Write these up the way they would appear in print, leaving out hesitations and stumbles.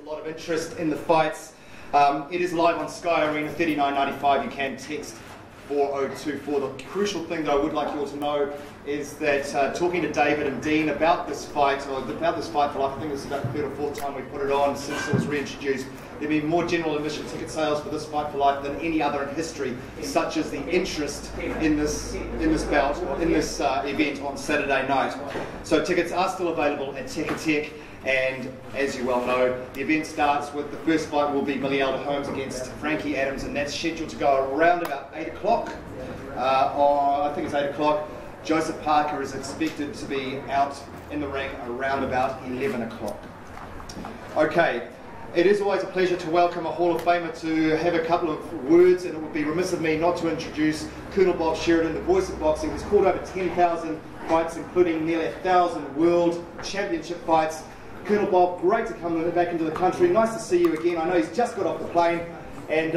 lot of interest in the fights. It is live on Sky Arena, $39.95. You can text 4024. The crucial thing that I would like you all to know is that talking to David and Dean about this fight, for life, I think this is about the third or fourth time we put it on since it was reintroduced. There'll be more general admission ticket sales for this Fight for Life than any other in history, such as the interest in this bout, or in this event on Saturday night. So tickets are still available at Ticketek, and as you well know, the event starts with the first fight will be Billy Elder-Holmes against Frankie Adams, and that's scheduled to go around about 8 o'clock. I think it's 8 o'clock. Joseph Parker is expected to be out in the ring around about 11 o'clock. Okay. It is always a pleasure to welcome a Hall of Famer to have a couple of words, and it would be remiss of me not to introduce Colonel Bob Sheridan, the voice of boxing. He's called over 10,000 fights, including nearly 1,000 world championship fights. Colonel Bob, great to come back into the country. Nice to see you again. I know he's just got off the plane, and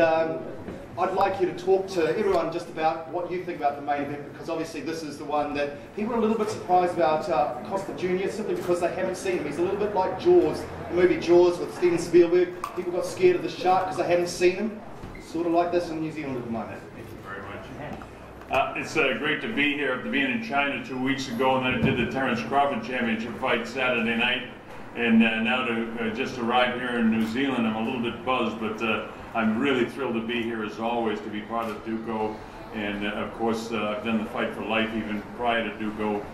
I'd like you to talk to everyone just about what you think about the main event, because obviously this is the one that people are a little bit surprised about Costa Jr. simply because they haven't seen him. He's a little bit like Jaws, the movie Jaws with Steven Spielberg. People got scared of the shark because they hadn't seen him. Sort of like this in New Zealand at the moment. Thank you very much. It's great to be here. After being in China 2 weeks ago, and then I did the Terence Crawford Championship fight Saturday night, and now to just arrive here in New Zealand, I'm a little bit buzzed, but I'm really thrilled to be here as always, to be part of Duco, and of course I've done the Fight for Life even prior to Duco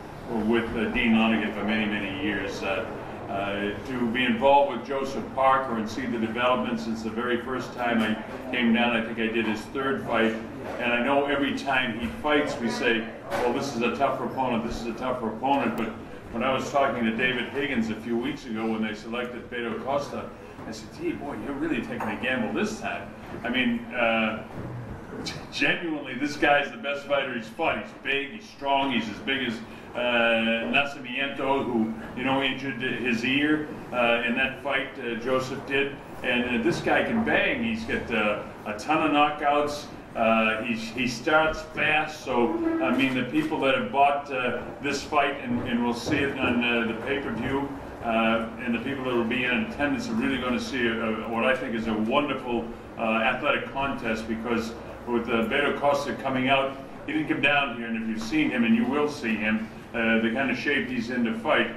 with Dean Lonergan for many, many years. To be involved with Joseph Parker and see the development since the very first time I came down. I think I did his third fight, and I know every time he fights we say, well, this is a tougher opponent, this is a tougher opponent, but when I was talking to David Higgins a few weeks ago when they selected Beato Costa, I said, gee, boy, you're really taking a gamble this time. I mean, genuinely, this guy's the best fighter he's fought. He's big, he's strong, he's as big as Nascimento, who, injured his ear in that fight Joseph did. And this guy can bang. He's got a ton of knockouts. He starts fast, so I mean the people that have bought this fight and will see it on the pay-per-view, and the people that will be in attendance are really going to see what I think is a wonderful athletic contest, because with Beato Costa coming out, he didn't come down here, and if you've seen him, and you will see him, the kind of shape he's in to fight,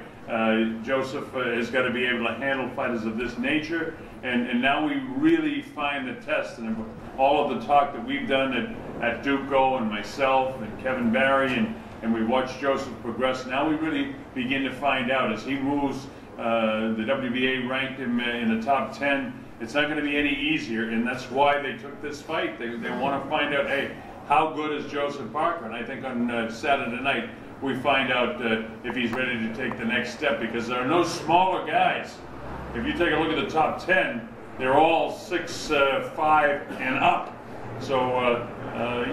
Joseph has got to be able to handle fighters of this nature, and now we really find the test, and all of the talk that we've done at Duco and myself and Kevin Barry, and we watched Joseph progress. Now we really begin to find out as he moves. The WBA ranked him in the top 10. It's not going to be any easier, and that's why they took this fight. They want to find out, hey, how good is Joseph Parker? And I think on Saturday night we find out if he's ready to take the next step, because there are no smaller guys. If you take a look at the top 10, they're all 6'5" and up. So,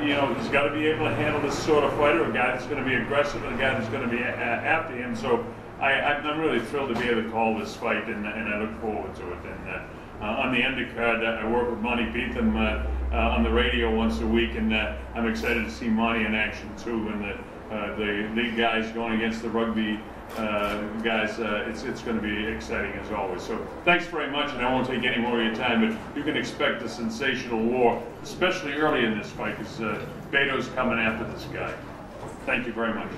he's got to be able to handle this sort of fighter, a guy that's going to be aggressive, and a guy that's going to be after him. So I'm really thrilled to be able to call this fight, and I look forward to it. And on the undercard, I work with Monty Beatham on the radio once a week, and I'm excited to see Monty in action too. And the league guys going against the rugby guys, it's going to be exciting as always. So thanks very much, and I won't take any more of your time, but you can expect a sensational war, especially early in this fight, because Beto's coming after this guy. Thank you very much.